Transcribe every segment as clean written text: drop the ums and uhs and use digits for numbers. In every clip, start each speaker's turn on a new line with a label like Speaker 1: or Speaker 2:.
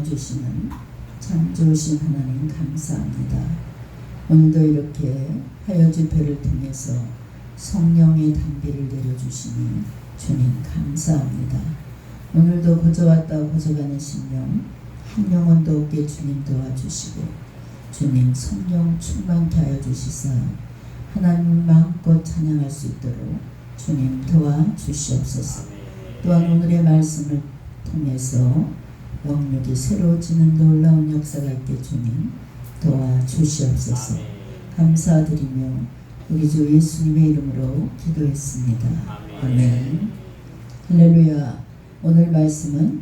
Speaker 1: 주시는 참 좋으신 하나님 감사합니다. 오늘도 이렇게 화요 집회를 통해서 성령의 단비를 내려주시니 주님 감사합니다. 오늘도 거저왔다 거저가는 심령 한 영혼도 없게 주님 도와주시고 주님 성령 충만케 하여 주시사 하나님 마음껏 찬양할 수 있도록 주님 도와주시옵소서. 또한 오늘의 말씀을 통해서 영육이 새로워지는 놀라운 역사가 있게 주님 도와주시옵소서. 감사드리며 우리 주 예수님의 이름으로 기도했습니다. 아멘. 할렐루야. 오늘 말씀은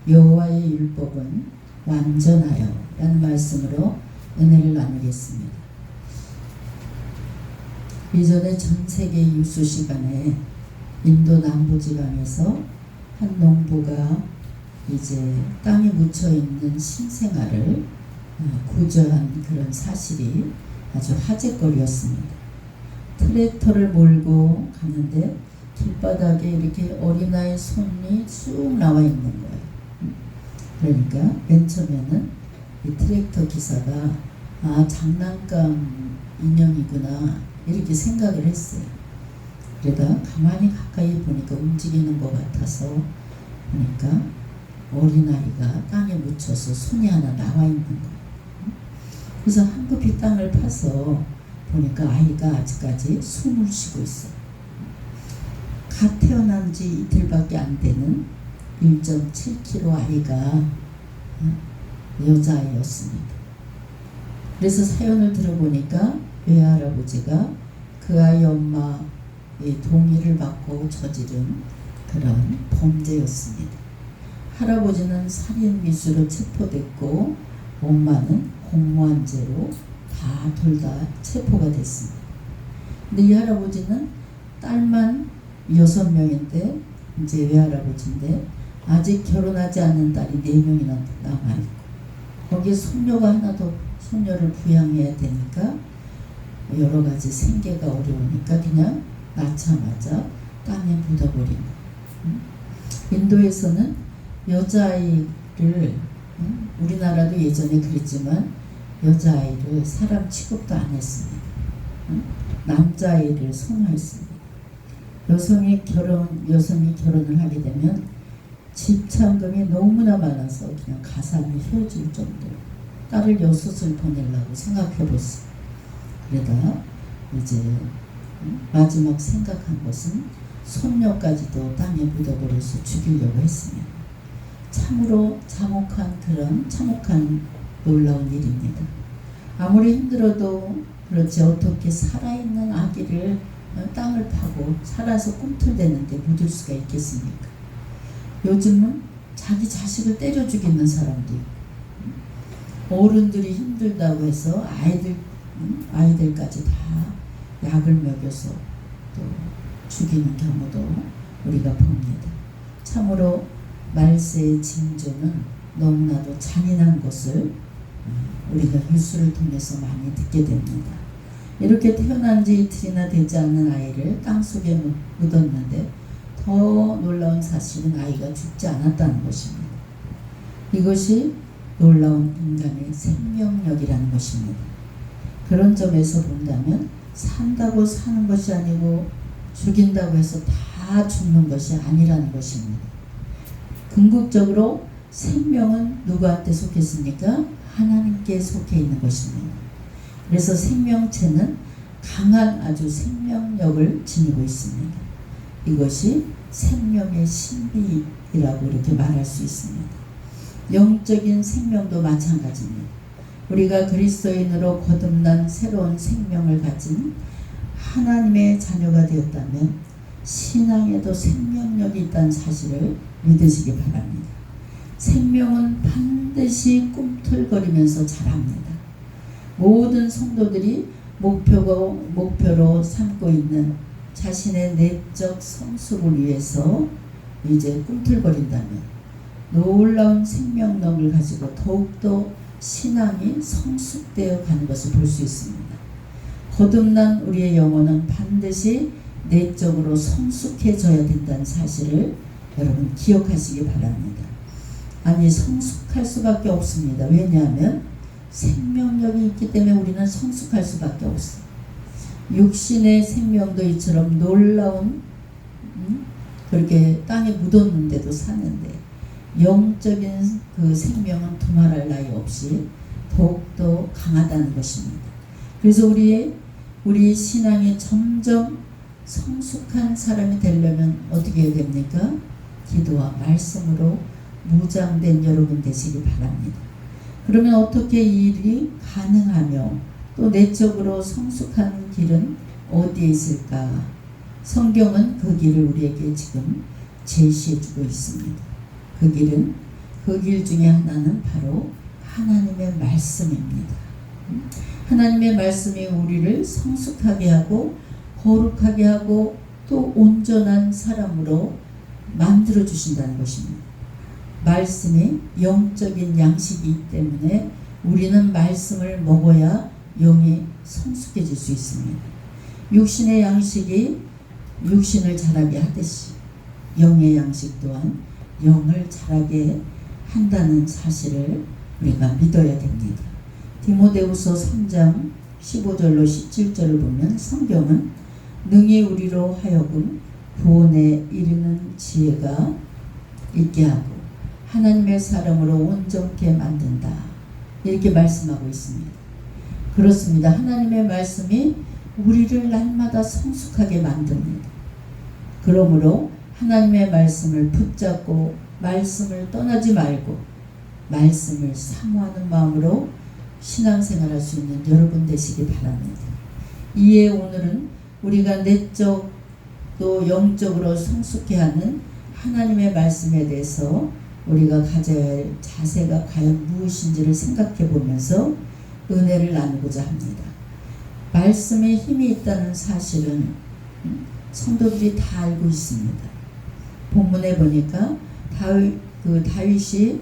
Speaker 1: 여호와의 율법은 완전하여 라는 말씀으로 은혜를 나누겠습니다. 이전에 전세계 유수 시간에 인도 남부지방에서 한 농부가 이제 땅에 묻혀있는 신생아를 구조한 그런 사실이 아주 화제거리였습니다. 트랙터를 몰고 가는데 길바닥에 이렇게 어린아이 손이 쑥 나와 있는 거예요. 그러니까 맨 처음에는 이 트랙터 기사가 장난감 인형이구나 이렇게 생각을 했어요. 그러다 가만히 가까이 보니까 움직이는 것 같아서 보니까 어린아이가 땅에 묻혀서 손이 하나 나와 있는 거예요. 그래서 한급히 땅을 파서 보니까 아이가 아직까지 숨을 쉬고 있어요. 갓 태어난 지 이틀밖에 안 되는 1.7kg 아이가 여자아이였습니다. 그래서 사연을 들어보니까 외할아버지가 그 아이 엄마의 동의를 받고 저지른 그런 범죄였습니다. 할아버지는 살인 미수로 체포됐고 엄마는 공무원죄로 둘 다 체포가 됐습니다. 근데 이 할아버지는 딸만 6명인데 이제 외할아버지인데 아직 결혼하지 않는 딸이 4명이나 남아있고 거기에 손녀가 하나 더 손녀를 부양해야 되니까 여러 가지 생계가 어려우니까 그냥 낳자마자 땅에 묻어버린 거예요. 인도에서는 여자아이를 우리나라도 예전에 그랬지만 여자아이를 사람 취급도 안 했습니다. 남자아이를 선호했습니다. 여성이 결혼을 하게 되면 집착금이 너무나 많아서 그냥 가산이 헤어질 정도로 딸을 6을 보내려고 생각해 보세요. 그러다 이제 마지막 생각한 것은 손녀까지도 땅에 묻어버려서 죽이려고 했습니다. 참으로 참혹한 놀라운 일입니다. 아무리 힘들어도 그렇지 어떻게 살아있는 아기를 땅을 파고 살아서 꿈틀대는데 묻을 수가 있겠습니까? 요즘은 자기 자식을 때려 죽이는 사람도 있고 어른들이 힘들다고 해서 아이들까지 다 약을 먹여서 또 죽이는 경우도 우리가 봅니다. 참으로 말세의 징조는 너무나도 잔인한 것을 우리가 뉴스를 통해서 많이 듣게 됩니다. 이렇게 태어난 지 이틀이나 되지 않는 아이를 땅속에 묻었는데 더 놀라운 사실은 아이가 죽지 않았다는 것입니다. 이것이 놀라운 인간의 생명력이라는 것입니다. 그런 점에서 본다면 산다고 사는 것이 아니고 죽인다고 해서 다 죽는 것이 아니라는 것입니다. 궁극적으로 생명은 누구한테 속했습니까? 하나님께 속해 있는 것입니다. 그래서 생명체는 강한 아주 생명력을 지니고 있습니다. 이것이 생명의 신비라고 이렇게 말할 수 있습니다. 영적인 생명도 마찬가지입니다. 우리가 그리스도인으로 거듭난 새로운 생명을 가진 하나님의 자녀가 되었다면 신앙에도 생명력이 있다는 사실을 믿으시기 바랍니다. 생명은 반드시 꿈틀거리면서 자랍니다. 모든 성도들이 목표로 삼고 있는 자신의 내적 성숙을 위해서 이제 꿈틀거린다면 놀라운 생명력을 가지고 더욱더 신앙이 성숙되어 가는 것을 볼 수 있습니다. 거듭난 우리의 영혼은 반드시 내적으로 성숙해져야 된다는 사실을 여러분 기억하시기 바랍니다. 아니 성숙할 수밖에 없습니다. 왜냐하면 생명력이 있기 때문에 우리는 성숙할 수밖에 없어요. 육신의 생명도 이처럼 놀라운 그렇게 땅에 묻었는데도 사는데 영적인 그 생명은 두말할 나위 없이 더욱더 강하다는 것입니다. 그래서 우리 신앙이 점점 성숙한 사람이 되려면 어떻게 해야 됩니까? 기도와 말씀으로 무장된 여러분 되시기 바랍니다. 그러면 어떻게 이 일이 가능하며 또 내적으로 성숙한 길은 어디에 있을까? 성경은 그 길을 우리에게 지금 제시해주고 있습니다. 그 길은 그 길 중에 하나는 바로 하나님의 말씀입니다. 하나님의 말씀이 우리를 성숙하게 하고 거룩하게 하고 또 온전한 사람으로 만들어 주신다는 것입니다. 말씀이 영적인 양식이기 때문에 우리는 말씀을 먹어야 영이 성숙해질 수 있습니다. 육신의 양식이 육신을 자라게 하듯이 영의 양식 또한 영을 자라게 한다는 사실을 우리가 믿어야 됩니다. 디모데후서 3장 15절로 17절을 보면 성경은 능히 우리로 하여금 구원에 이르는 지혜가 있게 하고 하나님의 사람으로 온전케 만든다. 이렇게 말씀하고 있습니다. 그렇습니다. 하나님의 말씀이 우리를 날마다 성숙하게 만듭니다. 그러므로 하나님의 말씀을 붙잡고 말씀을 떠나지 말고 말씀을 사모하는 마음으로 신앙생활할 수 있는 여러분 되시기 바랍니다. 이에 오늘은 우리가 내적 또 영적으로 성숙해 하는 하나님의 말씀에 대해서 우리가 가져야 할 자세가 과연 무엇인지를 생각해 보면서 은혜를 나누고자 합니다. 말씀에 힘이 있다는 사실은 성도들이 다 알고 있습니다. 본문에 보니까 다윗이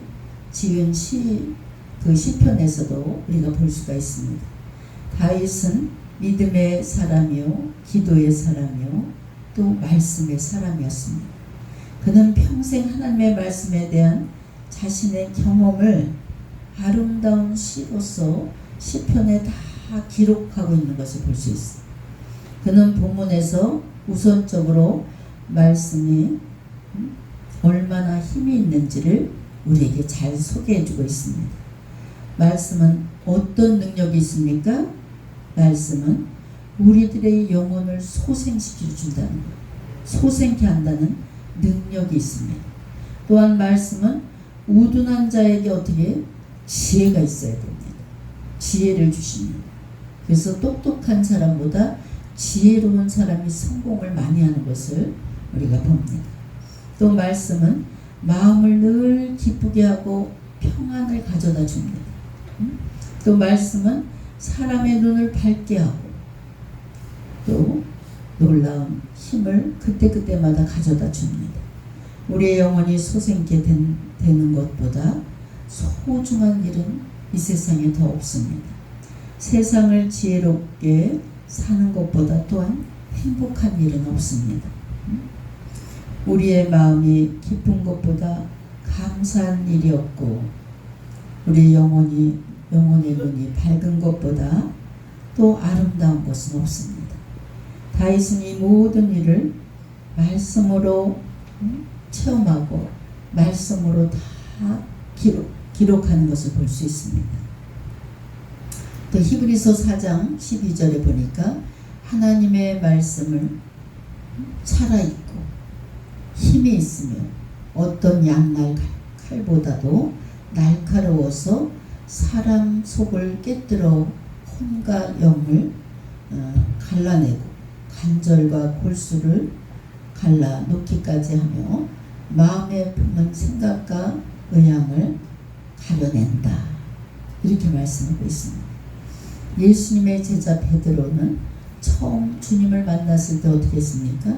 Speaker 1: 지은 시편에서도 우리가 볼 수가 있습니다. 다윗은 믿음의 사람이요 기도의 사람이요 또 말씀의 사람이었습니다. 그는 평생 하나님의 말씀에 대한 자신의 경험을 아름다운 시로서 시편에 다 기록하고 있는 것을 볼 수 있어요. 그는 본문에서 우선적으로 말씀이 얼마나 힘이 있는지를 우리에게 잘 소개해주고 있습니다. 말씀은 어떤 능력이 있습니까? 말씀은 우리들의 영혼을 소생시켜 준다는 것, 소생케 한다는 능력이 있습니다. 또한 말씀은 우둔한 자에게 어떻게 지혜가 있어야 됩니다. 지혜를 주십니다. 그래서 똑똑한 사람보다 지혜로운 사람이 성공을 많이 하는 것을 우리가 봅니다. 또 말씀은 마음을 늘 기쁘게 하고 평안을 가져다 줍니다. 또 말씀은 사람의 눈을 밝게 하고 또 놀라운 힘을 그때그때마다 가져다 줍니다. 우리의 영혼이 소생케 되는 것보다 소중한 일은 이 세상에 더 없습니다. 세상을 지혜롭게 사는 것보다 또한 행복한 일은 없습니다. 우리의 마음이 기쁜 것보다 감사한 일이 없고 우리 영혼의 눈이 밝은 것보다 또 아름다운 것은 없습니다. 다윗은 이 모든 일을 말씀으로 체험하고 말씀으로 다 기록하는 것을 볼 수 있습니다. 또 히브리서 4장 12절에 보니까 하나님의 말씀을 살아있고 힘이 있으며 어떤 양날 칼보다도 날카로워서 사람 속을 깨뜨려 혼과 영을 갈라내고 관절과 골수를 갈라 놓기까지 하며 마음에 품는 생각과 의향을 가려낸다. 이렇게 말씀하고 있습니다. 예수님의 제자 베드로는 처음 주님을 만났을 때 어떻게 했습니까?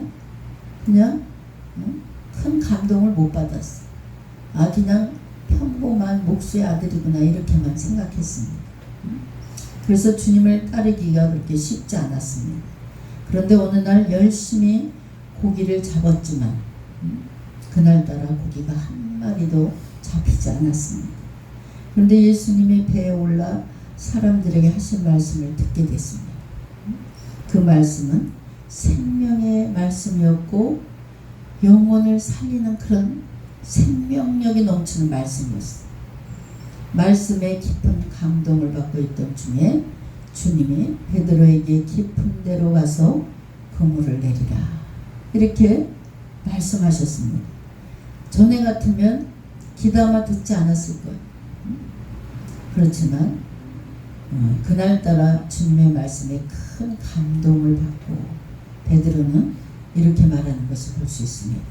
Speaker 1: 그냥 큰 감동을 못 받았어요. 그냥 평범한 목수의 아들이구나 이렇게만 생각했습니다. 그래서 주님을 따르기가 그렇게 쉽지 않았습니다. 그런데 어느 날 열심히 고기를 잡았지만 그날따라 고기가 한 마리도 잡히지 않았습니다. 그런데 예수님이 배에 올라 사람들에게 하신 말씀을 듣게 됐습니다. 그 말씀은 생명의 말씀이었고 영혼을 살리는 그런 생명력이 넘치는 말씀이었어요. 말씀에 깊은 감동을 받고 있던 중에 주님이 베드로에게 깊은 데로 가서 그물을 내리라 이렇게 말씀하셨습니다. 전에 같으면 귀담아 듣지 않았을 거예요. 그렇지만 그날따라 주님의 말씀에 큰 감동을 받고 베드로는 이렇게 말하는 것을 볼 수 있습니다.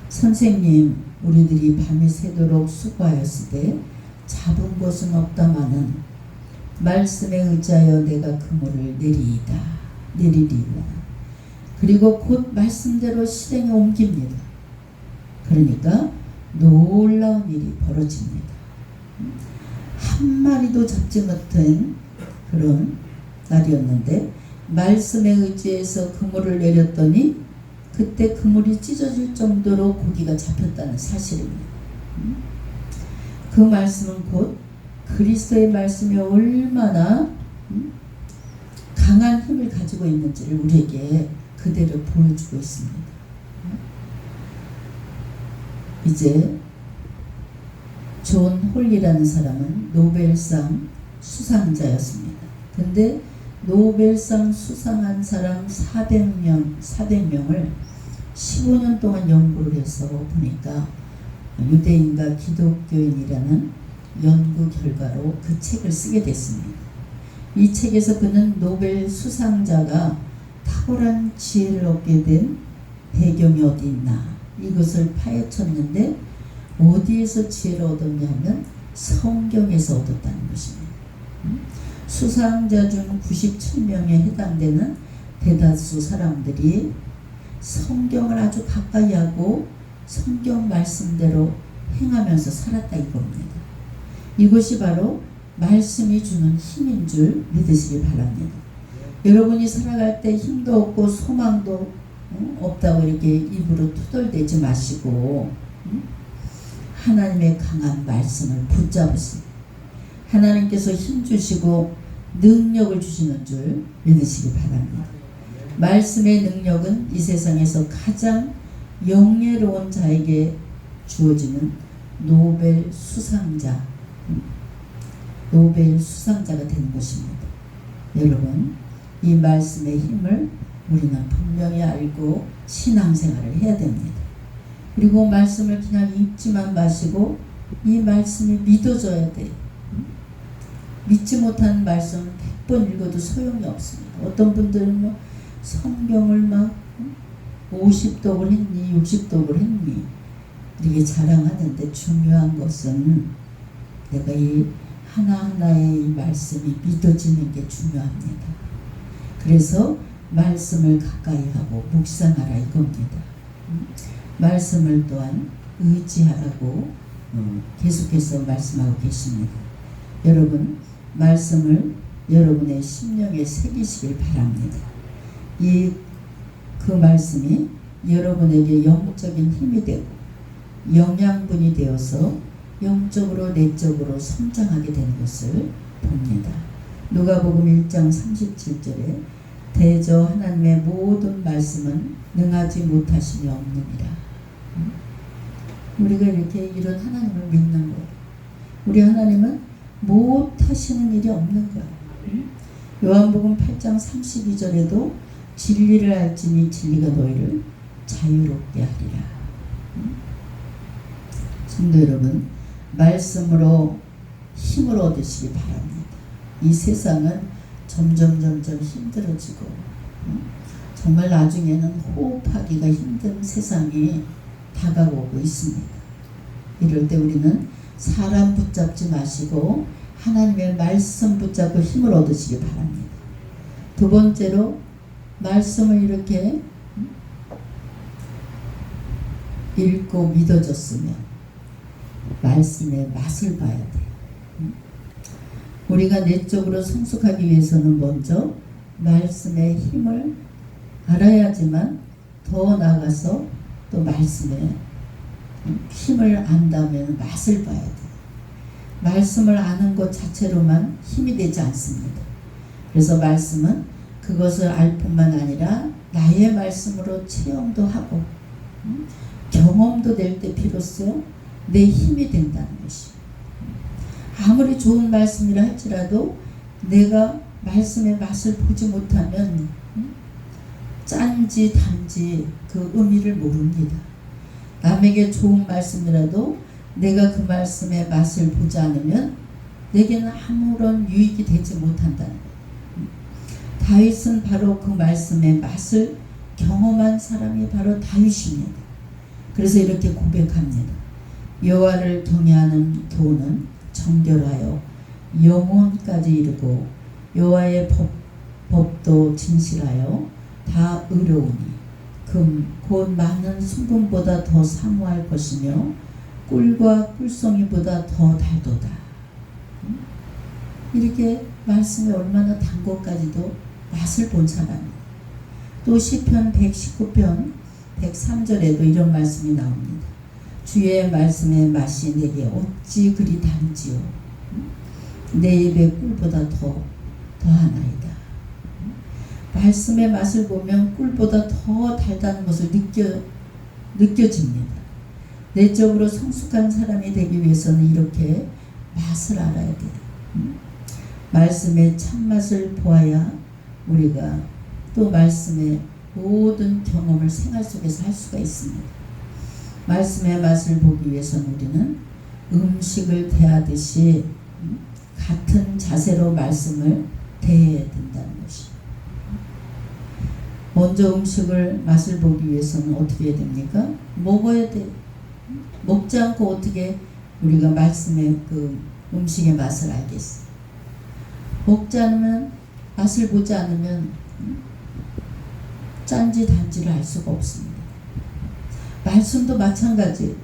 Speaker 1: 선생님, 우리들이 밤이 새도록 수고하였을 때 잡은 것은 없다마는 말씀에 의지하여 내가 그물을 내리리라. 그리고 곧 말씀대로 실행에 옮깁니다. 그러니까 놀라운 일이 벌어집니다. 한 마리도 잡지 못한 그런 날이었는데 말씀에 의지해서 그물을 내렸더니 그때 그물이 찢어질 정도로 고기가 잡혔다는 사실입니다. 그 말씀은 곧 그리스도의 말씀이 얼마나 강한 힘을 가지고 있는지를 우리에게 그대로 보여주고 있습니다. 이제 존 홀리라는 사람은 노벨상 수상자였습니다. 근데 노벨상 수상한 사람 400명을 15년 동안 연구를 해서 보니까 유대인과 기독교인이라는 연구 결과로 그 책을 쓰게 됐습니다. 이 책에서 그는 노벨 수상자가 탁월한 지혜를 얻게 된 배경이 어디 있나 이것을 파헤쳤는데 어디에서 지혜를 얻었냐 하면 성경에서 얻었다는 것입니다. 수상자 중 97명에 해당되는 대다수 사람들이 성경을 아주 가까이 하고 성경 말씀대로 행하면서 살았다 이겁니다. 이것이 바로 말씀이 주는 힘인 줄 믿으시기 바랍니다. 여러분이 살아갈 때 힘도 없고 소망도 없다고 이렇게 입으로 투덜대지 마시고 하나님의 강한 말씀을 붙잡으시고 하나님께서 힘 주시고 능력을 주시는 줄 믿으시기 바랍니다. 말씀의 능력은 이 세상에서 가장 영예로운 자에게 주어지는 노벨 수상자가 되는 것입니다. 여러분, 이 말씀의 힘을 우리는 분명히 알고 신앙생활을 해야 됩니다. 그리고 말씀을 그냥 읽지만 마시고 이 말씀이 믿어져야 돼요. 믿지 못한 말씀 100번 읽어도 소용이 없습니다. 어떤 분들은 뭐 성경을 막 50독을 했니 60독을 했니 이렇게 자랑하는데 중요한 것은 내가 이 하나하나의 이 말씀이 믿어지는 게 중요합니다. 그래서 말씀을 가까이 하고 묵상하라 이겁니다. 말씀을 또한 의지하라고 계속해서 말씀하고 계십니다. 여러분 말씀을 여러분의 심령에 새기시길 바랍니다. 그 말씀이 여러분에게 영적인 힘이 되고 영양분이 되어서 영적으로 내적으로 성장하게 되는 것을 봅니다. 누가복음 1장 37절에 대저 하나님의 모든 말씀은 능하지 못하심이 없느니라. 우리가 이렇게 이런 하나님을 믿는 거예요. 우리 하나님은 못하시는 일이 없는 거예요. 요한복음 8장 32절에도 진리를 알지니 진리가 너희를 자유롭게 하리라. 성도 여러분, 말씀으로 힘을 얻으시기 바랍니다. 이 세상은 점점 힘들어지고 정말 나중에는 호흡하기가 힘든 세상이 다가오고 있습니다. 이럴 때 우리는 사람 붙잡지 마시고 하나님의 말씀 붙잡고 힘을 얻으시기 바랍니다. 두 번째로 말씀을 이렇게 읽고 믿어졌으면 말씀의 맛을 봐야 돼요. 우리가 내적으로 성숙하기 위해서는 먼저 말씀의 힘을 알아야지만 더 나아가서 또 말씀에 힘을 안다면 맛을 봐야 돼. 말씀을 아는 것 자체로만 힘이 되지 않습니다. 그래서 말씀은 그것을 알 뿐만 아니라 나의 말씀으로 체험도 하고 경험도 될 때 비로소 내 힘이 된다는 것이. 아무리 좋은 말씀이라 할지라도 내가 말씀의 맛을 보지 못하면 짠지 단지 그 의미를 모릅니다. 남에게 좋은 말씀이라도 내가 그 말씀의 맛을 보지 않으면 내게는 아무런 유익이 되지 못한다는 거예요. 다윗은 바로 그 말씀의 맛을 경험한 사람이 바로 다윗입니다. 그래서 이렇게 고백합니다. 여호와를 경외하는 도는 정결하여 영혼까지 이르고 여호와의 법도 진실하여 다 의로우니 금 곧 많은 순금보다 더 사모할 것이며 꿀과 꿀송이보다 더 달도다. 이렇게 말씀이 얼마나 단 것까지도 맛을 본 사람이에요. 또 시편 119편 103절에도 이런 말씀이 나옵니다. 주의 말씀의 맛이 내게 어찌 그리 단지요. 내 입의 꿀보다 더하나이다. 말씀의 맛을 보면 꿀보다 더 달다는 것을 느껴집니다. 내적으로 성숙한 사람이 되기 위해서는 이렇게 맛을 알아야 돼요. 말씀의 참맛을 보아야 우리가 또 말씀의 모든 경험을 생활 속에서 할 수가 있습니다. 말씀의 맛을 보기 위해서는 우리는 음식을 대하듯이 같은 자세로 말씀을 대해야 된다는 것이. 먼저 음식을 맛을 보기 위해서는 어떻게 해야 됩니까? 먹어야 돼. 먹지 않고 어떻게 우리가 말씀의 그 음식의 맛을 알겠어? 먹지 않으면, 맛을 보지 않으면 짠지 단지를 알 수가 없습니다. 말씀도 마찬가지.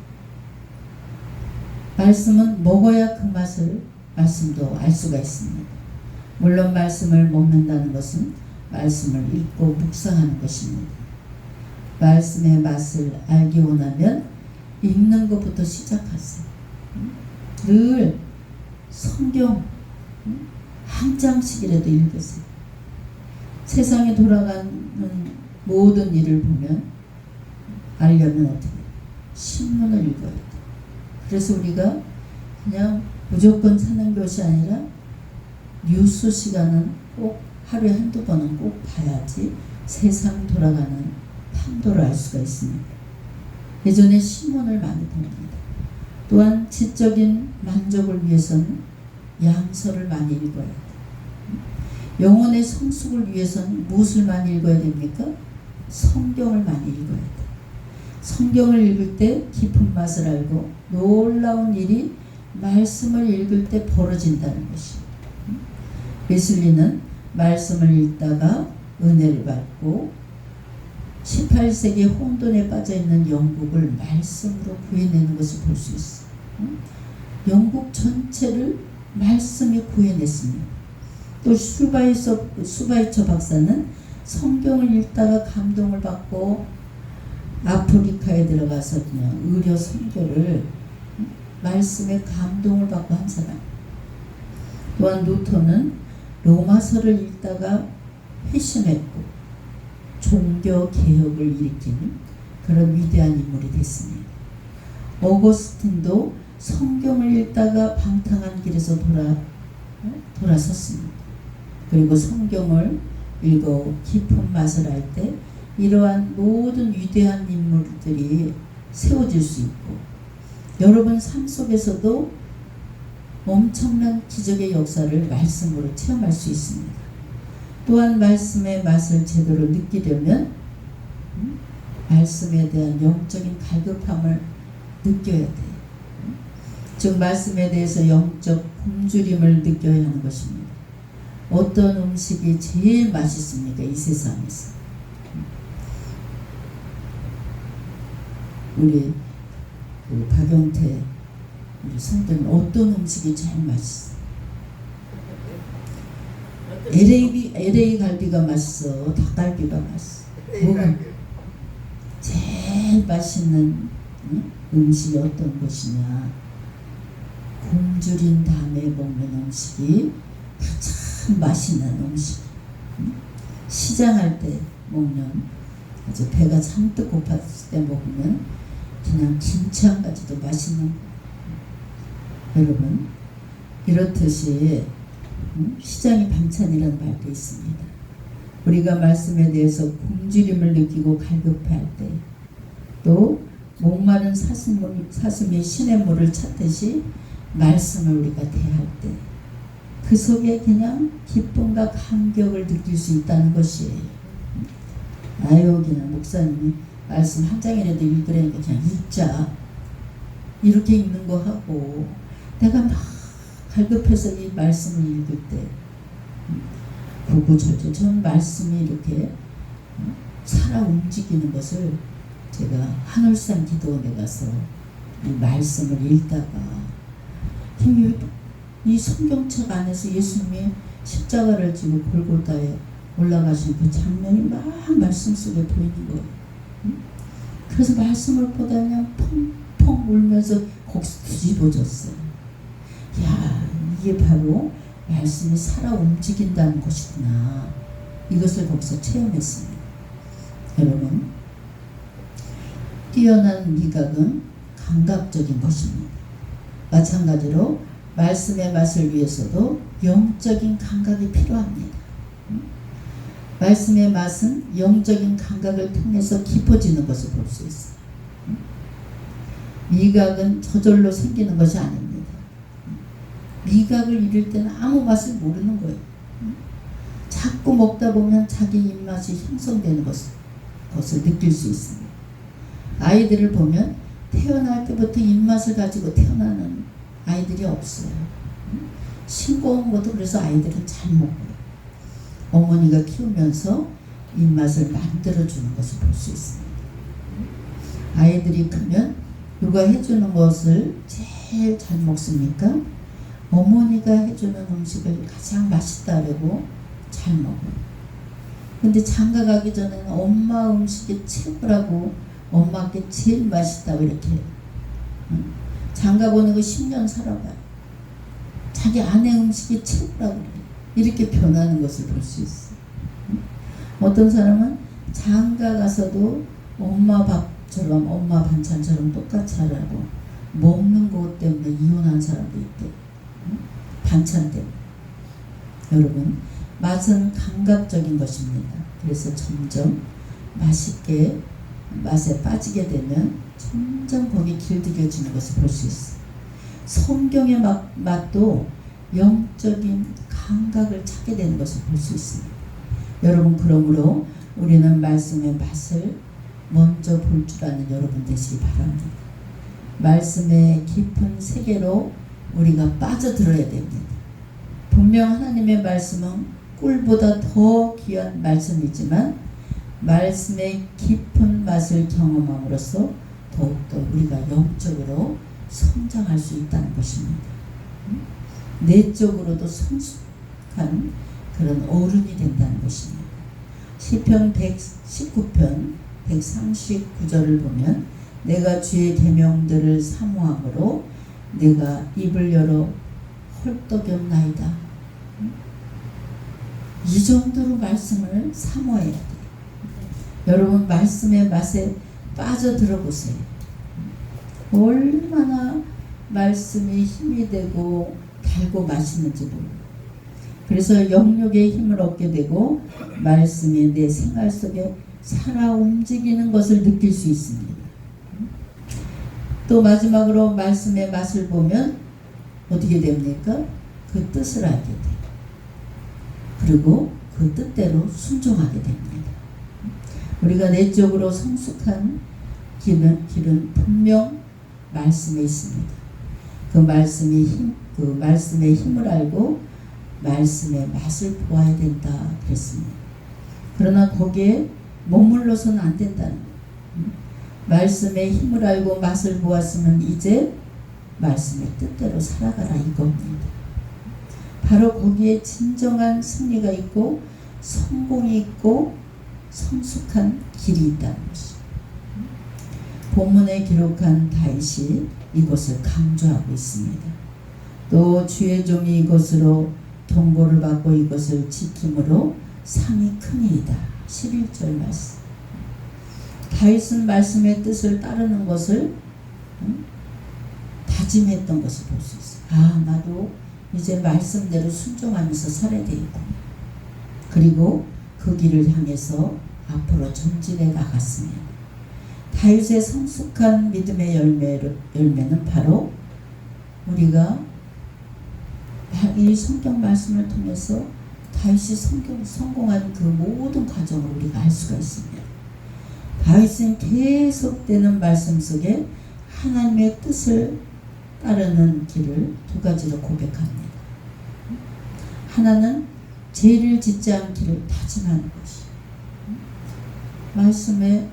Speaker 1: 말씀은 먹어야 그 맛을, 말씀도 알 수가 있습니다. 물론 말씀을 먹는다는 것은 말씀을 읽고 묵상하는 것입니다. 말씀의 맛을 알기 원하면 읽는 것부터 시작하세요. 늘 성경 한 장씩이라도 읽으세요. 세상에 돌아가는 모든 일을 보면 알려면 어떻게 해요? 신문을 읽어야 돼요. 그래서 우리가 그냥 무조건 사는 것이 아니라 뉴스 시간은 꼭 하루에 한두 번은 꼭 봐야지 세상 돌아가는 판도를 알 수가 있습니다. 예전에 신문을 많이 봅니다. 또한 지적인 만족을 위해서는 양서를 많이 읽어야 돼요. 영혼의 성숙을 위해서는 무엇을 많이 읽어야 됩니까? 성경을 많이 읽어야 돼요. 성경을 읽을 때 깊은 맛을 알고 놀라운 일이 말씀을 읽을 때 벌어진다는 것이에요. 웨슬리는 말씀을 읽다가 은혜를 받고 18세기 혼돈에 빠져있는 영국을 말씀으로 구해내는 것을 볼 수 있어요. 영국 전체를 말씀이 구해냈습니다. 또 슈바이처 박사는 성경을 읽다가 감동을 받고 아프리카에 들어가서 그냥 의료 선교를 말씀에 감동을 받고 한 사람. 또한 루터는 로마서를 읽다가 회심했고 종교 개혁을 일으키는 그런 위대한 인물이 됐습니다. 어거스틴도 성경을 읽다가 방탕한 길에서 돌아섰습니다. 그리고 성경을 읽어 깊은 맛을 알 때 이러한 모든 위대한 인물들이 세워질 수 있고 여러분 삶 속에서도 엄청난 기적의 역사를 말씀으로 체험할 수 있습니다. 또한 말씀의 맛을 제대로 느끼려면 말씀에 대한 영적인 갈급함을 느껴야 돼요. 즉 말씀에 대해서 영적 굶주림을 느껴야 하는 것입니다. 어떤 음식이 제일 맛있습니까? 이 세상에서. 우리 박용태 우리 성도님 어떤 음식이 제일 맛있어? LA 갈비가 맛있어? 닭갈비가 맛있어? 뭐가 제일 맛있는 음식이 어떤 것이냐. 굶주린 다음에 먹는 음식이 가장 맛있는 음식. 시장할 때 먹는, 아주 배가 잔뜩 고팠을 때 먹으면 그냥 김치 한 가지도 맛있는 거. 여러분, 이렇듯이 시장이 반찬이라는 말도 있습니다. 우리가 말씀에 대해서 굶주림을 느끼고 갈급해할 때, 또 목마른 사슴이 시냇물을 찾듯이 말씀을 우리가 대할 때 그 속에 그냥 기쁨과 감격을 느낄 수 있다는 것이에요. 여기는 목사님이 말씀 한 장이라도 읽으라니까 그냥 읽자, 이렇게 읽는 거 하고, 내가 막 갈급해서 이 말씀을 읽을 때 구구절절 전 말씀이 이렇게 살아 움직이는 것을 제가 하늘산 기도원에 가서 이 말씀을 읽다가 이 성경책 안에서 예수님이 십자가를 지고 골고다에 올라가신 그 장면이 막 말씀 속에 보이는 거예요. 그래서 말씀을 보다 그냥 펑펑 울면서 거기서 뒤집어졌어요. 야, 이게 바로 말씀이 살아 움직인다는 것이구나. 이것을 거기서 체험했습니다. 여러분, 뛰어난 미각은 감각적인 것입니다. 마찬가지로 말씀의 맛을 위해서도 영적인 감각이 필요합니다. 말씀의 맛은 영적인 감각을 통해서 깊어지는 것을 볼 수 있어요. 미각은 저절로 생기는 것이 아닙니다. 미각을 잃을 때는 아무 맛을 모르는 거예요. 자꾸 먹다 보면 자기 입맛이 형성되는 것을 느낄 수 있습니다. 아이들을 보면 태어날 때부터 입맛을 가지고 태어나는 아이들이 없어요. 싱거운 것도 그래서 아이들은 잘 먹어요. 어머니가 키우면서 입맛을 만들어주는 것을 볼 수 있습니다. 아이들이 크면 누가 해주는 것을 제일 잘 먹습니까? 어머니가 해주는 음식을 가장 맛있다고 잘 먹어요. 근데 장가 가기 전에는 엄마 음식이 최고라고, 엄마께 제일 맛있다고 이렇게 장가 보내고 10년 살아봐요. 자기 아내 음식이 최고라고 그래요. 이렇게 변하는 것을 볼 수 있어요. 어떤 사람은 장가 가서도 엄마 밥처럼, 엄마 반찬처럼 똑같이 하라고 먹는 것 때문에 이혼한 사람도 있대. 반찬 때문에. 여러분, 맛은 감각적인 것입니다. 그래서 점점 맛에 빠지게 되면 점점 거기에 길들여지는 것을 볼 수 있어요. 성경의 맛도 영적인 감각을 찾게 되는 것을 볼 수 있습니다. 여러분, 그러므로 우리는 말씀의 맛을 먼저 볼 줄 아는 여러분 되시기 바랍니다. 말씀의 깊은 세계로 우리가 빠져들어야 됩니다. 분명 하나님의 말씀은 꿀보다 더 귀한 말씀이지만 말씀의 깊은 맛을 경험함으로써 더욱더 우리가 영적으로 성장할 수 있다는 것입니다. 내적으로도 성숙한 그런 어른이 된다는 것입니다. 시편 119편 139절을 보면 내가 주의 계명들을 사모함으로 내가 입을 열어 헐떡였나이다. 이 정도로 말씀을 사모해야 돼요. 여러분, 말씀의 맛에 빠져들어 보세요. 얼마나 말씀이 힘이 되고 달고 맛있는지 모르고. 그래서 영육의 힘을 얻게 되고 말씀이 내 생활 속에 살아 움직이는 것을 느낄 수 있습니다. 또 마지막으로 말씀의 맛을 보면 어떻게 됩니까? 그 뜻을 알게 돼요. 그리고 그 뜻대로 순종하게 됩니다. 우리가 내적으로 성숙한 길은 분명 말씀에 있습니다. 그 말씀의 힘을 알고 말씀의 맛을 보아야 된다 그랬습니다. 그러나 거기에 머물러서는 안 된다는 거예요. 말씀의 힘을 알고 맛을 보았으면 이제 말씀의 뜻대로 살아가라 이겁니다. 바로 거기에 진정한 승리가 있고 성공이 있고 성숙한 길이 있다는 것이죠. 본문에 기록한 다윗이 이것을 강조하고 있습니다. 또 주의 종이 이것으로 경고를 받고 이것을 지킴으로 상이 크니이다. 11절 말씀. 다윗은 말씀의 뜻을 따르는 것을 다짐했던 것을 볼 수 있어요. 아, 나도 이제 말씀대로 순종하면서 살아야 되겠구나. 그리고 그 길을 향해서 앞으로 전진해 나갔습니다. 다윗의 성숙한 믿음의 열매는 바로 우리가 이 성경 말씀을 통해서 다윗이 성공한 그 모든 과정을 우리가 알 수가 있습니다. 다윗은 계속되는 말씀 속에 하나님의 뜻을 따르는 길을 두 가지로 고백합니다. 하나는 죄를 짓지 않기를 다짐하는 것이. 말씀을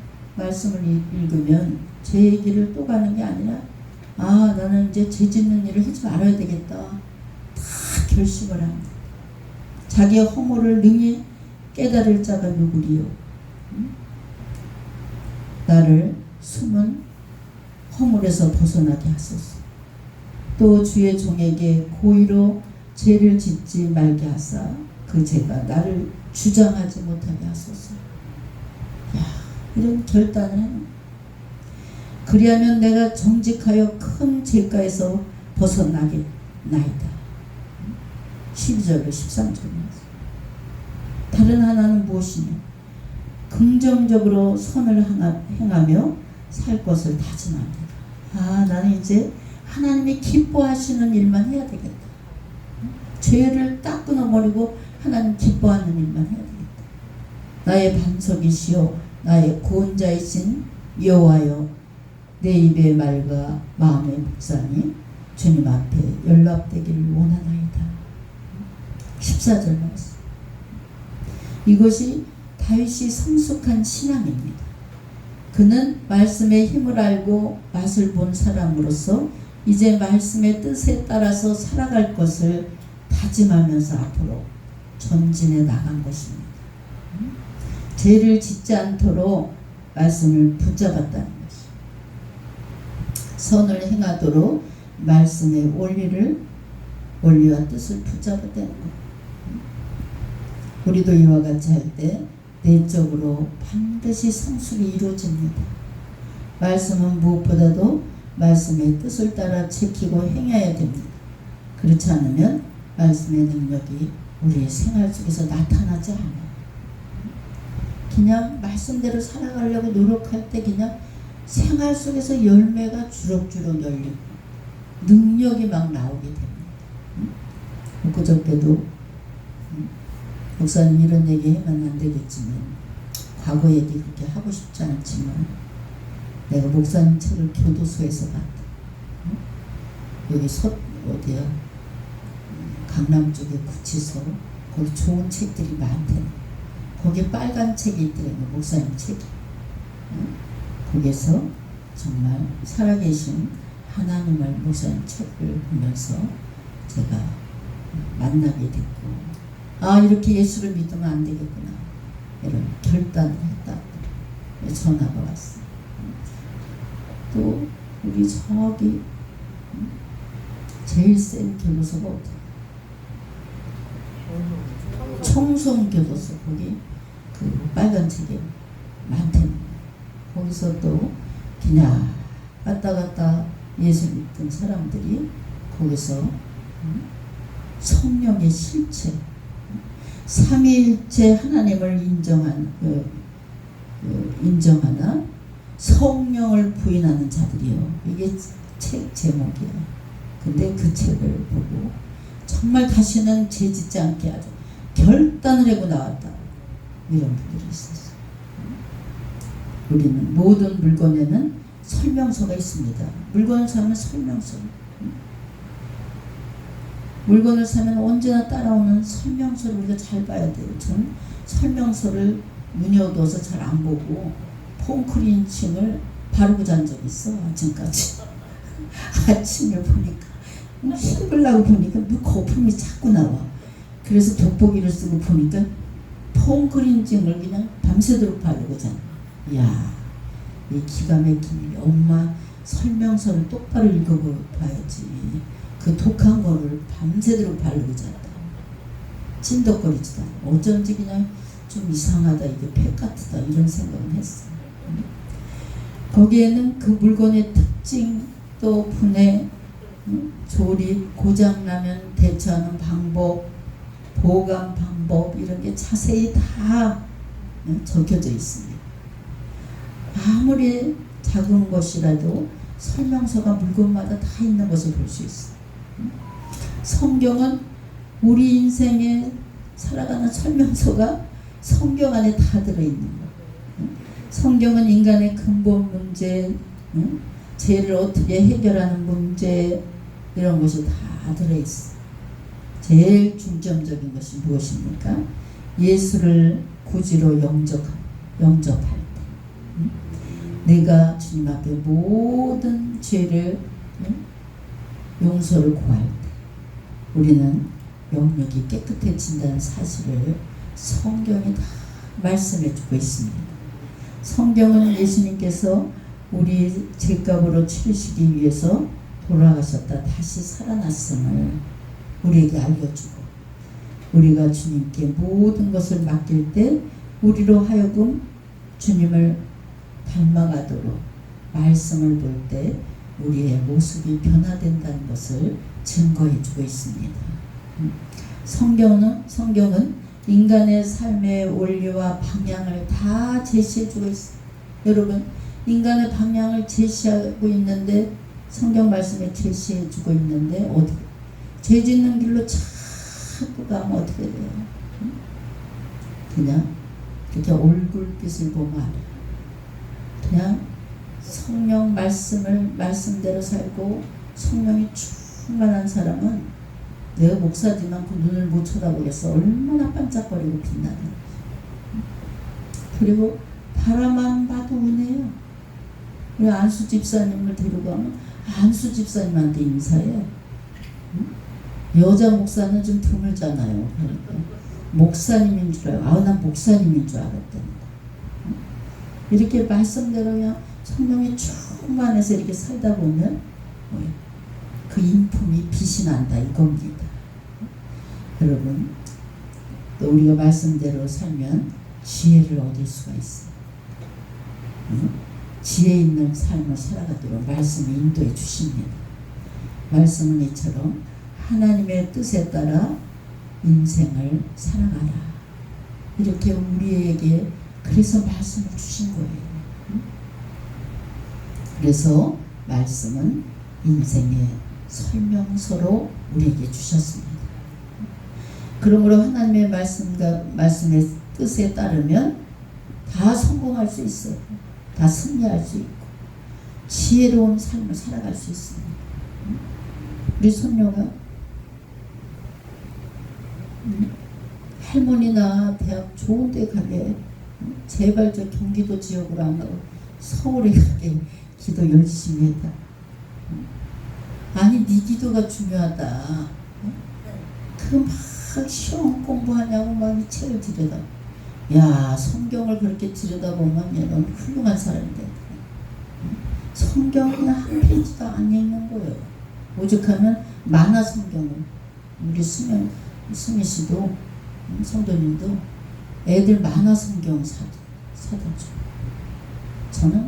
Speaker 1: 읽으면 죄의 길을 또 가는 게 아니라 아, 나는 이제 죄 짓는 일을 하지 말아야 되겠다. 다 결심을 합니다. 자기의 허물을 능히 깨달을 자가 누구리요? 나를 숨은 허물에서 벗어나게 하소서. 또 주의 종에게 고의로 죄를 짓지 말게 하사 그 죄가 나를 주장하지 못하게 하소서. 야, 이런 결단을 그리하면 내가 정직하여 큰 죄가에서 벗어나게 나이다. 12절로 13절. 다른 하나는 무엇이냐? 긍정적으로 선을 행하며 살 것을 다짐합니다. 아, 나는 이제 하나님이 기뻐하시는 일만 해야 되겠다. 죄를 딱 끊어버리고 하나님 기뻐하는 일만 해야 되겠다. 나의 반석이시여 나의 구원자이신 여호와여, 내 입의 말과 마음의 묵상이 주님 앞에 연락되기를 원하나이다. 14절 말씀. 이것이 다윗이 성숙한 신앙입니다. 그는 말씀의 힘을 알고 맛을 본 사람으로서 이제 말씀의 뜻에 따라서 살아갈 것을 다짐하면서 앞으로 전진해 나간 것입니다. 죄를 짓지 않도록 말씀을 붙잡았다는 것이죠. 선을 행하도록 말씀의 원리와 뜻을 붙잡았다는 것. 우리도 이와 같이 할 때 내적으로 반드시 성숙이 이루어집니다. 말씀은 무엇보다도 말씀의 뜻을 따라 지키고 행해야 됩니다. 그렇지 않으면 말씀의 능력이 우리의 생활 속에서 나타나지 않아요. 그냥 말씀대로 살아가려고 노력할 때 그냥 생활 속에서 열매가 주럭주럭 열리고 능력이 막 나오게 됩니다. 그저께도 목사님 이런 얘기 하면 안 되겠지만 과거 얘기 그렇게 하고 싶지 않지만 내가 목사님 책을 교도소에서 봤다. 여기 어디야? 강남 쪽에 구치소 거기 좋은 책들이 많대. 거기 빨간 책이 있더라고요. 목사님 책이. 거기서 정말 살아계신 하나님을 목사님 책을 보면서 제가 만나게 됐고 아, 이렇게 예수를 믿으면 안 되겠구나 이런 결단을 했다. 전화가 왔어요. 또 우리 저기 제일 센 교도소가 어디야? 청송교도소. 거기 그 빨간 책이 많대는 거기서 또 그냥 왔다 갔다 예수 믿던 사람들이 거기서 성령의 실체 삼위일체 하나님을 인정하나 성령을 부인하는 자들이요. 이게 책 제목이야. 근데 그 책을 보고 정말 다시는 죄 짓지 않게 하자 결단을 하고 나왔다. 이런 분들이 있었어요. 우리는 모든 물건에는 설명서가 있습니다. 물건을 사면 설명서. 물건을 사면 언제나 따라오는 설명서를 우리가 잘 봐야 돼요. 저는 설명서를 눈여겨서 잘 안 보고 폼크린칭을 바르고 잔 적이 있어. 아침까지. 아침에 보니까 힘들라고 보니까 거품이 자꾸 나와. 그래서 돋보기를 쓰고 보니까 폼크린칭을 그냥 밤새도록 바르고 잔. 이야, 이 기가 막힌 일. 엄마 설명서를 똑바로 읽어봐야지. 그 독한 거를 밤새도록 바르고 잤다. 찐덕거리지도 않아. 어쩐지 그냥 좀 이상하다, 이게 팩 같다, 이런 생각은 했어. 거기에는 그 물건의 특징, 또 분해, 조립, 고장나면 대처하는 방법, 보관 방법, 이런 게 자세히 다 적혀져 있습니다. 아무리 작은 것이라도 설명서가 물건마다 다 있는 것을 볼 수 있어요. 성경은 우리 인생에 살아가는 설명서가 성경 안에 다 들어있는 거예요. 성경은 인간의 근본 문제, 죄를 어떻게 해결하는 문제, 이런 것이 다 들어있어요. 제일 중점적인 것이 무엇입니까? 예수를 구주로 영접할 때, 내가 주님 앞에 모든 죄를, 용서를 구할 때 우리는 영역이 깨끗해진다는 사실을 성경이 다 말씀해 주고 있습니다. 성경은 예수님께서 우리 죄값으로 치르시기 위해서 돌아가셨다 다시 살아났음을 우리에게 알려주고, 우리가 주님께 모든 것을 맡길 때 우리로 하여금 주님을 닮아가도록 말씀을 볼 때 우리의 모습이 변화된다는 것을 증거해 주고 있습니다. 성경은 인간의 삶의 원리와 방향을 다 제시해 주고 있어요. 여러분, 인간의 방향을 제시하고 있는데, 성경 말씀에 제시해 주고 있는데 어떻게 죄 짓는 길로 자꾸 가면 어떻게 돼요? 그냥 그렇게 얼굴빛을 보면 알아요. 그냥 성령 말씀대로 살고 성령이 충만한 사람은, 내가 목사지만 그 눈을 못 쳐다보겠어. 얼마나 반짝거리고 빛나는. 그리고 바라만 봐도 은혜요. 우리 안수 집사님을 데리고 가면 안수 집사님한테 인사해. 여자 목사는 좀 드물잖아요. 그러니까 목사님인 줄 알고, 난 목사님인 줄 알았답니다. 이렇게 말씀대로 그냥 성령이 충만해서 이렇게 살다 보면 그 인품이 빛이 난다, 이겁니다. 여러분, 또 우리가 말씀대로 살면 지혜를 얻을 수가 있어요. 지혜 있는 삶을 살아가도록 말씀이 인도해 주십니다. 말씀은 이처럼 하나님의 뜻에 따라 인생을 살아가라, 이렇게 우리에게 그래서 말씀을 주신 거예요. 그래서 말씀은 인생의 설명서로 우리에게 주셨습니다. 그러므로 하나님의 말씀의 뜻에 따르면 다 성공할 수 있어요. 다 승리할 수 있고 지혜로운 삶을 살아갈 수 있습니다. 우리 손녀가 할머니나 대학 좋은 데 가게, 제발 저 경기도 지역으로 안 가고 서울에 가게 기도 열심히 했다. 아니, 네 기도가 중요하다. 그 막 시험 공부하냐고 막 이 책을 들여다. 야, 성경을 그렇게 들여다보면 얘는 훌륭한 사람인데, 성경은 한 페이지도 안 읽는 거예요. 오죽하면 만화 성경을. 우리 수미 씨도, 성도님도 애들 만화 성경 사다 줘. 저는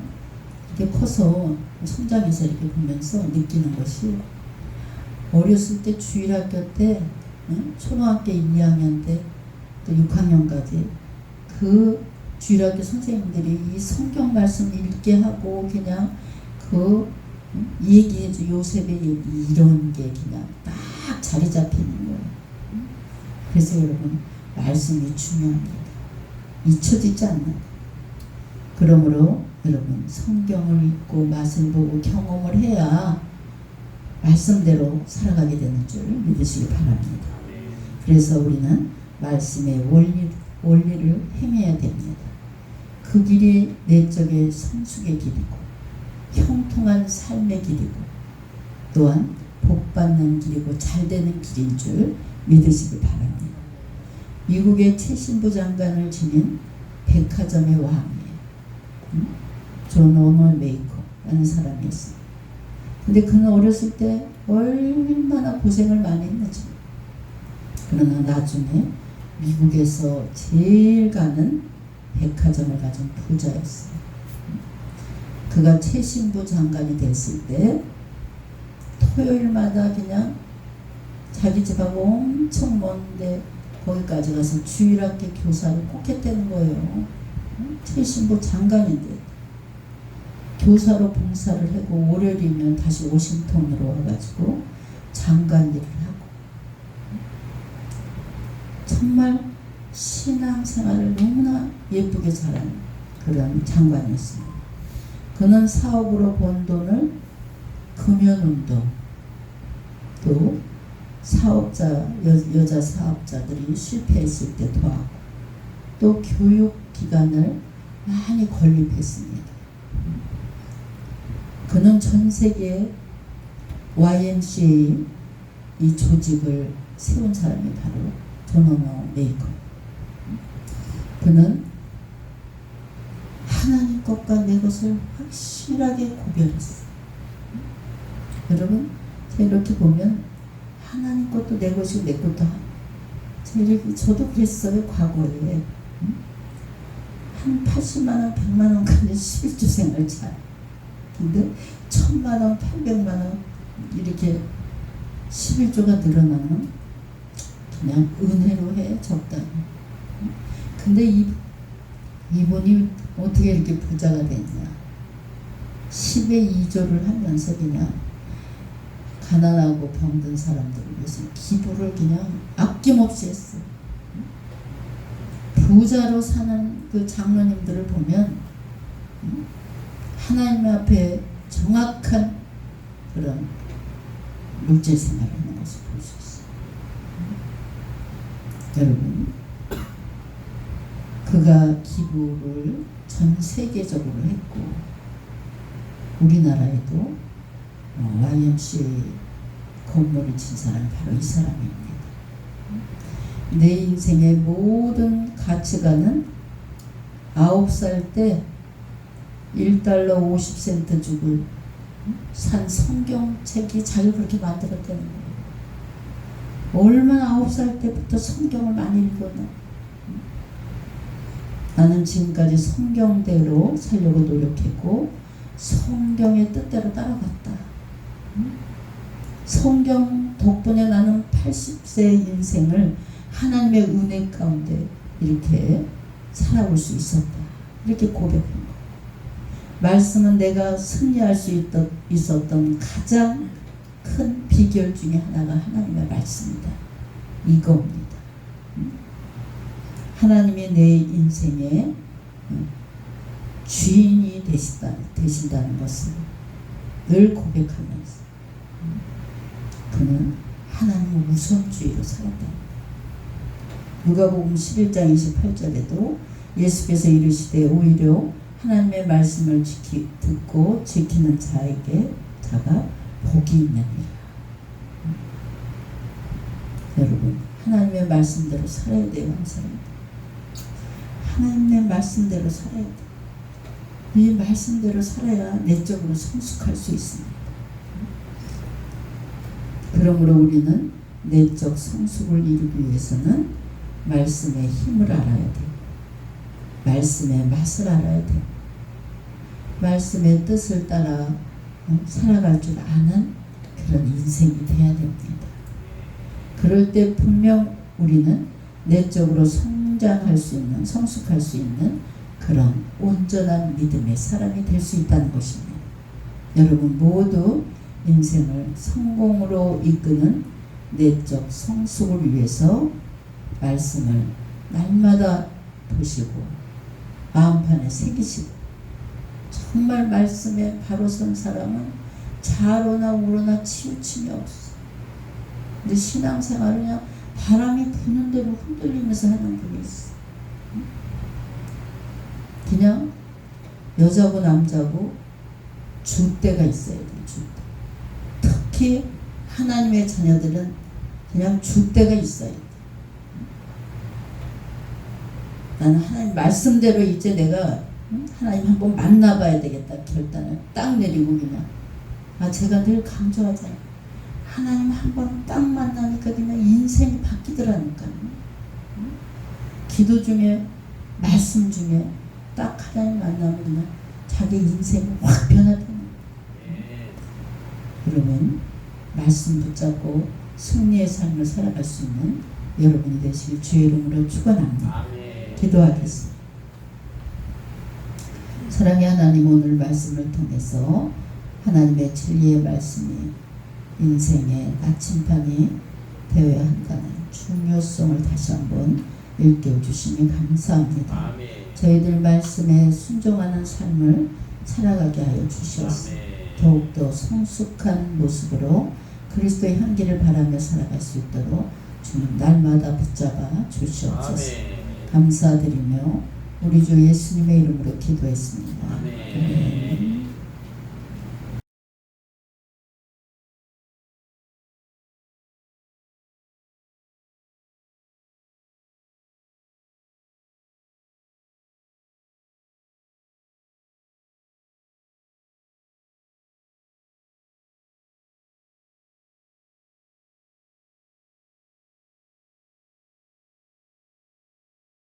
Speaker 1: 이렇게 커서 성장해서 이렇게 보면서 느끼는 것이, 어렸을 때 주일학교 때, 초등학교 1, 2학년 때 또 6학년까지 그 주일학교 선생님들이 이 성경 말씀 읽게 하고 그냥 그 얘기해줘. 요셉의 얘기, 이런 게 그냥 딱 자리 잡히는 거예요. 그래서 여러분, 말씀이 중요합니다. 잊혀지지 않는. 그러므로 여러분, 성경을 읽고 맛을 보고 경험을 해야 말씀대로 살아가게 되는 줄 믿으시기 바랍니다. 그래서 우리는 말씀의 원리를 행해야 됩니다. 그 길이 내적의 성숙의 길이고 형통한 삶의 길이고 또한 복받는 길이고 잘되는 길인 줄 믿으시기 바랍니다. 미국의 최신부 장관을 지닌 백화점의 왕이에요. 존 오너 메이커라는 사람이 있어요. 근데 그는 어렸을 때 얼마나 고생을 많이 했는지. 그러나 나중에 미국에서 제일 가는 백화점을 가진 부자였어요. 그가 최신부 장관이 됐을 때 토요일마다 그냥 자기 집하고 엄청 먼데 거기까지 가서 주일학교 교사를 꼭 했다는 거예요. 최신부 장관인데 교사로 봉사를 하고 월요일이면 다시 워싱턴으로 와가지고 장관 일을 하고 정말 신앙생활을 너무나 예쁘게 잘하는 그런 장관이었습니다. 그는 사업으로 번 돈을 금연운동 또 사업자 여자 사업자들이 실패했을 때 도와고 또 교육기관을 많이 건립했습니다. 그는 전 세계 YMCA 이 조직을 세운 사람이 바로 존 오너 메이커. 그는 하나님 것과 내 것을 확실하게 구별했어. 여러분, 제가 이렇게 보면 하나님 것도 내 것이고 내 것도 저도 그랬어요. 과거에 한 80만원 100만원까지 11조 생활 잘. 근데 1000만원 800만원 이렇게 11조가 늘어나면 그냥 은혜로 해 적당히. 근데 이분이 어떻게 이렇게 부자가 됐냐. 10의 2조를 하면서 그냥 가난하고 병든 사람들을 위해서 기부를 그냥 아낌없이 했어요. 부자로 사는 그 장로님들을 보면 하나님 앞에 정확한 그런 물질 생활을 하는 것을 볼 수 있어요. 여러분, 그가 기부를 전 세계적으로 했고 우리나라에도 YMCA 건물을 친 사람이 바로 이 사람입니다. 내 인생의 모든 가치관은 9살 때 1달러 50센트 주고 산 성경책이 자기가 그렇게 만들었다는 거예요. 얼마나 9살 때부터 성경을 많이 읽었나. 나는 지금까지 성경대로 살려고 노력했고 성경의 뜻대로 따라갔다. 성경 덕분에 나는 80세의 인생을 하나님의 은혜 가운데 이렇게 살아올 수 있었다. 이렇게 고백한 거예요. 말씀은 내가 승리할 수 있었던 가장 큰 비결 중에 하나가 하나님의 말씀이다. 이겁니다. 하나님이 내 인생의 주인이 되신다는 것을 늘 고백하면서 그는 하나님의 우선주의로 살았다. 누가복음 11장 28절에도 예수께서 이르시되 오히려 하나님의 말씀을 듣고 지키는 자가 복이 있느니라. 여러분, 하나님의 말씀대로 살아야 돼요. 항상 하나님의 말씀대로 살아야 돼요. 이 말씀대로 살아야 내적으로 성숙할 수 있습니다. 그러므로 우리는 내적 성숙을 이루기 위해서는 말씀의 힘을 알아야 돼요. 말씀의 맛을 알아야 돼요. 말씀의 뜻을 따라 살아갈 줄 아는 그런 인생이 돼야 됩니다. 그럴 때 분명 우리는 내적으로 성장할 수 있는, 성숙할 수 있는 그런 온전한 믿음의 사람이 될 수 있다는 것입니다. 여러분 모두 인생을 성공으로 이끄는 내적 성숙을 위해서 말씀을 날마다 보시고 마음판에 새기시고 정말 말씀에 바로 선 사람은 좌로나 우로나 치우침이 없어. 근데 신앙생활은 그냥 바람이 부는 대로 흔들리면서 하는 분이 있어. 그냥 여자고 남자고 줏대가 있어야 돼. 줏대. 특히 하나님의 자녀들은 그냥 줏대가 있어야 돼. 나는 하나님 말씀대로 이제 내가 응? 하나님 한번 만나봐야 되겠다 결단을 딱 내리고 그냥 제가 늘 강조하잖아요. 하나님 한번 딱 만나니까 그냥 인생이 바뀌더라니까요. 응? 기도 중에 말씀 중에 딱 하나님 만나면 그냥 자기 인생이 확 변화되는. 여러분 말씀 붙잡고 승리의 삶을 살아갈 수 있는 여러분이 되시길 주의 이름으로 축원합니다. 기도하겠습니다. 사랑의 하나님, 오늘 말씀을 통해서 하나님의 진리의 말씀이 인생의 나침반이 되어야 한다는 중요성을 다시 한번 일깨워 주시니 감사합니다.
Speaker 2: 아멘.
Speaker 1: 저희들 말씀에 순종하는 삶을 살아가게 하여 주시옵소서. 더욱더 성숙한 모습으로 그리스도의 향기를 바라며 살아갈 수 있도록 주님 날마다 붙잡아 주시옵소서. 감사드리며 우리 주 예수님의 이름으로 기도했습니다.
Speaker 2: 아멘.